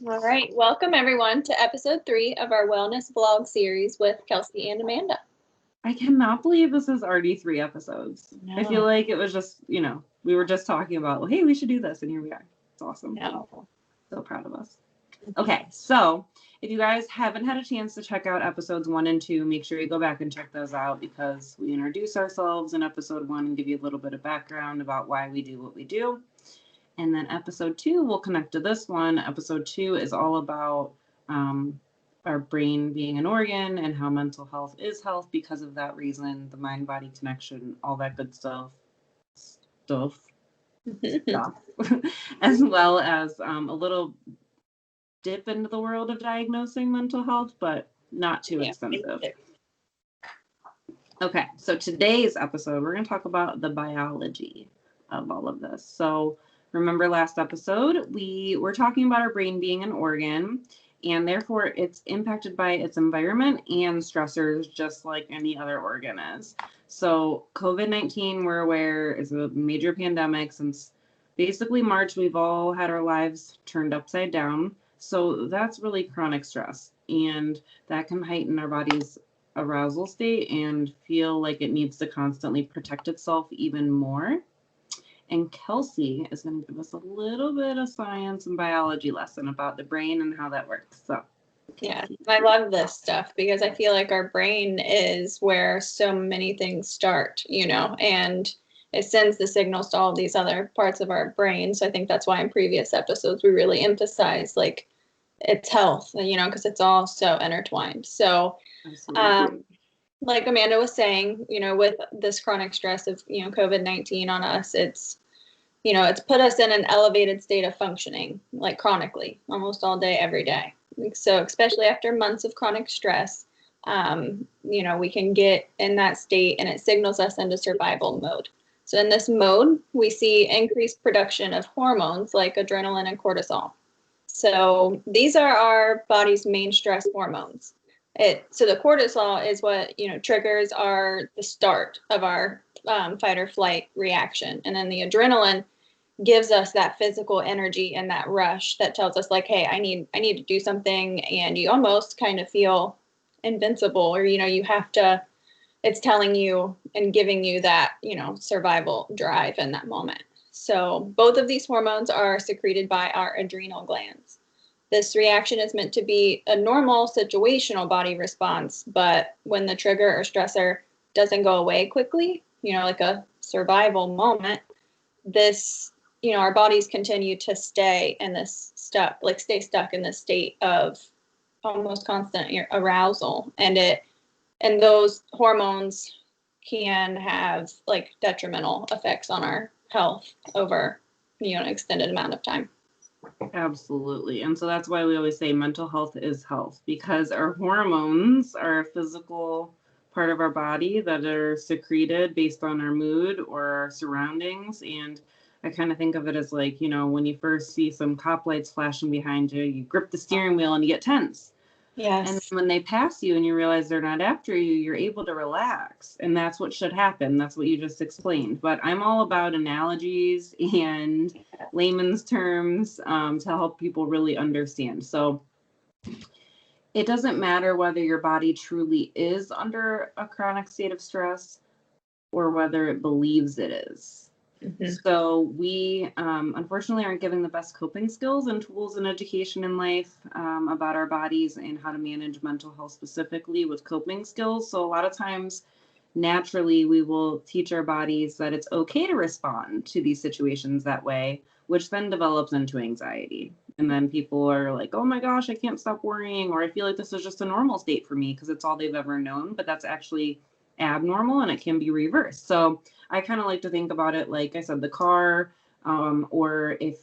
All right. Welcome, everyone, to episode 3 of our wellness vlog series with Kelsi and Amanda. I cannot believe this is already 3 episodes. No. I feel like it was just, we were just talking about, well, hey, we should do this, and here we are. It's awesome. No. So proud of us. Okay, so if you guys haven't had a chance to check out episodes 1 and 2, make sure you go back and check those out because we introduce ourselves in episode 1 and give you a little bit of background about why we do what we do. And then episode 2 will connect to this one. Episode 2 is all about our brain being an organ and how mental health is health because of that reason, the mind-body connection, all that good stuff, as well as a little dip into the world of diagnosing mental health, but not too extensive. Okay, so today's episode, we're going to talk about the biology of all of this. So remember last episode, we were talking about our brain being an organ, and therefore it's impacted by its environment and stressors just like any other organ is. So COVID-19, we're aware, is a major pandemic. Since basically March, we've all had our lives turned upside down. So that's really chronic stress, and that can heighten our body's arousal state and feel like it needs to constantly protect itself even more. And Kelsi is going to give us a little bit of science and biology lesson about the brain and how that works. So, yeah, I love this stuff because I feel like our brain is where so many things start, and it sends the signals to all these other parts of our brain. So I think that's why in previous episodes we really emphasize like its health, because it's all so intertwined. So, like Amanda was saying, with this chronic stress of, COVID-19 on us, it's put us in an elevated state of functioning, like chronically, almost all day, every day. So especially after months of chronic stress, we can get in that state and it signals us into survival mode. So in this mode, we see increased production of hormones like adrenaline and cortisol. So these are our body's main stress hormones. So the cortisol is what, triggers the start of our fight or flight reaction. And then the adrenaline gives us that physical energy and that rush that tells us like, hey, I need to do something. And you almost kind of feel invincible, or, it's telling you and giving you that, survival drive in that moment. So both of these hormones are secreted by our adrenal glands. This reaction is meant to be a normal situational body response, but when the trigger or stressor doesn't go away quickly, like a survival moment, our bodies continue to stay stuck in this state of almost constant arousal. And those hormones can have like detrimental effects on our health over, an extended amount of time. Absolutely. And so that's why we always say mental health is health, because our hormones are a physical part of our body that are secreted based on our mood or our surroundings. And I kind of think of it as like, when you first see some cop lights flashing behind you, you grip the steering wheel and you get tense. Yes. And when they pass you and you realize they're not after you, you're able to relax. And that's what should happen. That's what you just explained. But I'm all about analogies and layman's terms to help people really understand. So it doesn't matter whether your body truly is under a chronic state of stress or whether it believes it is. Mm-hmm. So we unfortunately aren't given the best coping skills and tools in education in life about our bodies and how to manage mental health specifically with coping skills. So a lot of times, naturally, we will teach our bodies that it's okay to respond to these situations that way, which then develops into anxiety. And then people are like, oh my gosh, I can't stop worrying, or I feel like this is just a normal state for me because it's all they've ever known. But that's actually abnormal and it can be reversed. So I kind of like to think about it like I said, the car, or if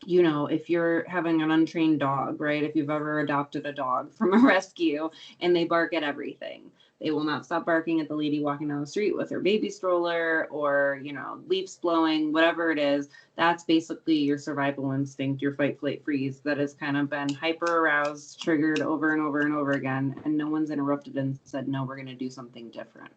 you're having an untrained dog, right? If you've ever adopted a dog from a rescue and they bark at everything, they will not stop barking at the lady walking down the street with her baby stroller or, leaves blowing, whatever it is. That's basically your survival instinct, your fight, flight, freeze that has kind of been hyper aroused, triggered over and over and over again. And no one's interrupted and said, no, we're going to do something different.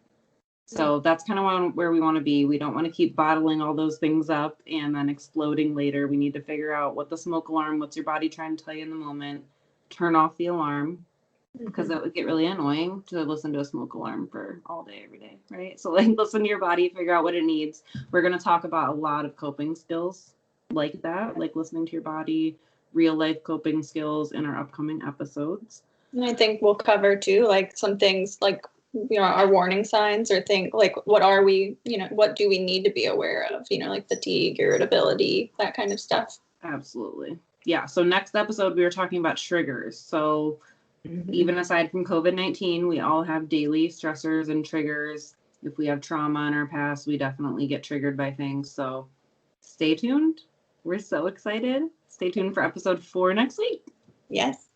So that's kind of where we want to be. We don't want to keep bottling all those things up and then exploding later. We need to figure out what the smoke alarm, what's your body trying to tell you in the moment, turn off the alarm, because that would get really annoying to listen to a smoke alarm for all day, every day, right? So like listen to your body, figure out what it needs. We're going to talk about a lot of coping skills like that, like listening to your body, real life coping skills in our upcoming episodes. And I think we'll cover too, like some things like, our warning signs, or think like, what are we, what do we need to be aware of, like fatigue, irritability, that kind of stuff. Absolutely. Yeah. So next episode, we were talking about triggers. So even aside from COVID-19, we all have daily stressors and triggers. If we have trauma in our past, we definitely get triggered by things. So stay tuned. We're so excited. Stay tuned for episode 4 next week. Yes.